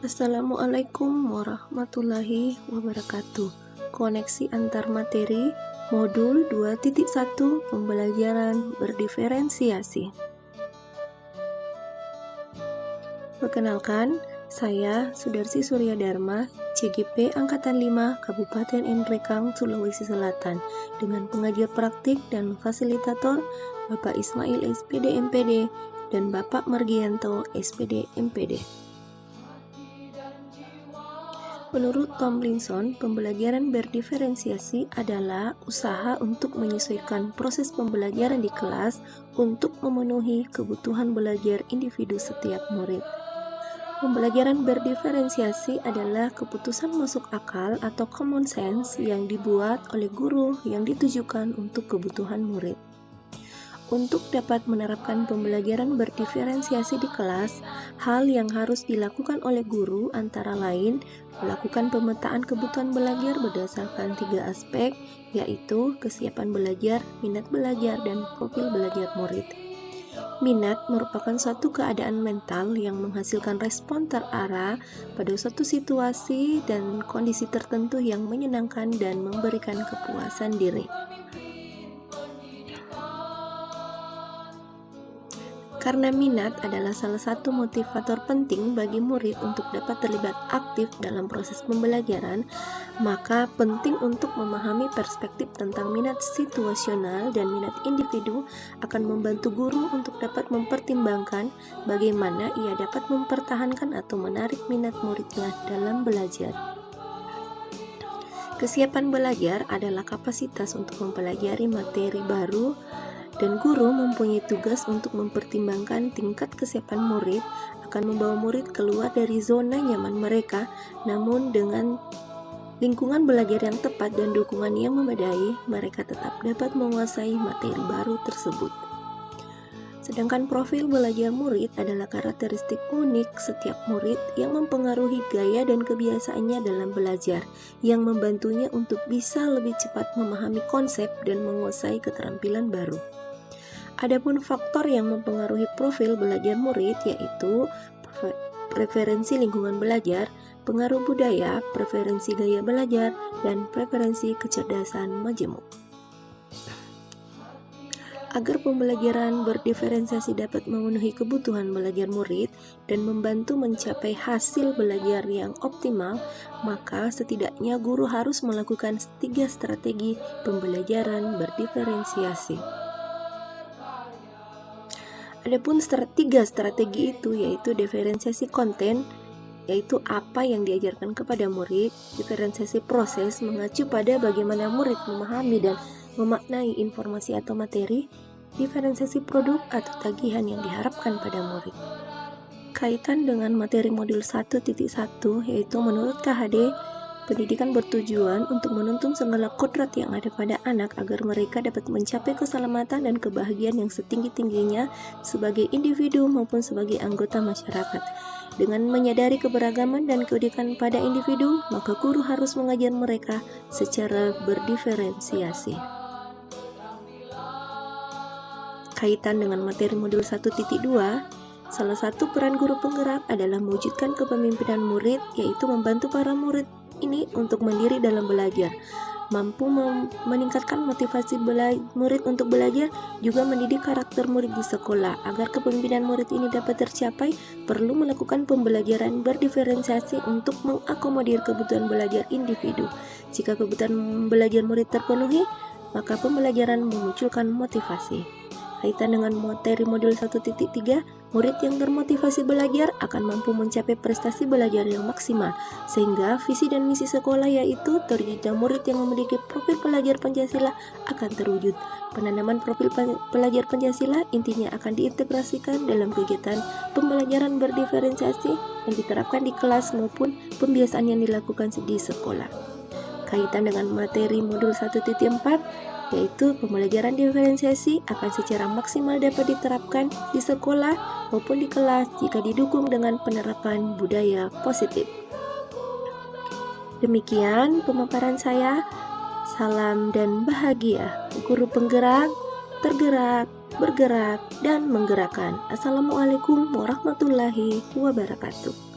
Assalamualaikum warahmatullahi wabarakatuh. Koneksi antar materi modul 2.1 pembelajaran berdiferensiasi. Perkenalkan, saya Sudarsi Surya Dharma, CGP Angkatan 5 Kabupaten Nrekang, Sulawesi Selatan, dengan pengajar praktik dan fasilitator Bapak Ismail SPD MPD dan Bapak Margianto SPD MPD. Menurut Tomlinson, pembelajaran berdiferensiasi adalah usaha untuk menyesuaikan proses pembelajaran di kelas untuk memenuhi kebutuhan belajar individu setiap murid. Pembelajaran berdiferensiasi adalah keputusan masuk akal atau common sense yang dibuat oleh guru yang ditujukan untuk kebutuhan murid. Untuk dapat menerapkan pembelajaran berdiferensiasi di kelas, hal yang harus dilakukan oleh guru antara lain melakukan pemetaan kebutuhan belajar berdasarkan 3 aspek, yaitu kesiapan belajar, minat belajar, dan profil belajar murid. Minat merupakan suatu keadaan mental yang menghasilkan respon terarah pada suatu situasi dan kondisi tertentu yang menyenangkan dan memberikan kepuasan diri. Karena minat adalah salah satu motivator penting bagi murid untuk dapat terlibat aktif dalam proses pembelajaran, maka penting untuk memahami perspektif tentang minat situasional dan minat individu akan membantu guru untuk dapat mempertimbangkan bagaimana ia dapat mempertahankan atau menarik minat muridnya dalam belajar. Kesiapan belajar adalah kapasitas untuk mempelajari materi baru, dan guru mempunyai tugas untuk mempertimbangkan tingkat kesiapan murid akan membawa murid keluar dari zona nyaman mereka, namun dengan lingkungan belajar yang tepat dan dukungan yang memadai, mereka tetap dapat menguasai materi baru tersebut. Sedangkan profil belajar murid adalah karakteristik unik setiap murid yang mempengaruhi gaya dan kebiasaannya dalam belajar, yang membantunya untuk bisa lebih cepat memahami konsep dan menguasai keterampilan baru. Adapun faktor yang mempengaruhi profil belajar murid yaitu preferensi lingkungan belajar, pengaruh budaya, preferensi gaya belajar, dan preferensi kecerdasan majemuk. Agar pembelajaran berdiferensiasi dapat memenuhi kebutuhan belajar murid dan membantu mencapai hasil belajar yang optimal, maka setidaknya guru harus melakukan 3 strategi pembelajaran berdiferensiasi. Adapun 3 strategi itu yaitu diferensiasi konten, yaitu apa yang diajarkan kepada murid, diferensiasi proses mengacu pada bagaimana murid memahami dan memaknai informasi atau materi, diferensiasi produk atau tagihan yang diharapkan pada murid. Kaitan dengan materi modul 1.1 yaitu menurut KHD, pendidikan bertujuan untuk menuntun segala kodrat yang ada pada anak agar mereka dapat mencapai keselamatan dan kebahagiaan yang setinggi-tingginya sebagai individu maupun sebagai anggota masyarakat. Dengan menyadari keberagaman dan keunikan pada individu, maka guru harus mengajar mereka secara berdiferensiasi. Kaitan dengan materi modul 1.2, salah satu peran guru penggerak adalah mewujudkan kepemimpinan murid, yaitu membantu para murid ini untuk mandiri dalam belajar, mampu meningkatkan motivasi murid untuk belajar, juga mendidik karakter murid di sekolah. Agar kepemimpinan murid ini dapat tercapai, perlu melakukan pembelajaran berdiferensiasi untuk mengakomodir kebutuhan belajar individu. Jika kebutuhan belajar murid terpenuhi, maka pembelajaran memunculkan motivasi. Kaitan dengan materi modul 1.3, murid yang termotivasi belajar akan mampu mencapai prestasi belajar yang maksimal, sehingga visi dan misi sekolah yaitu terwujudnya murid yang memiliki profil pelajar Pancasila akan terwujud. Penanaman profil pelajar Pancasila intinya akan diintegrasikan dalam kegiatan pembelajaran berdiferensiasi yang diterapkan di kelas maupun pembiasaan yang dilakukan di sekolah. Kaitan dengan materi modul 1.4, yaitu pembelajaran diferensiasi akan secara maksimal dapat diterapkan di sekolah maupun di kelas jika didukung dengan penerapan budaya positif. Demikian pemaparan saya. Salam dan bahagia. Guru penggerak, tergerak, bergerak, dan menggerakkan. Assalamualaikum warahmatullahi wabarakatuh.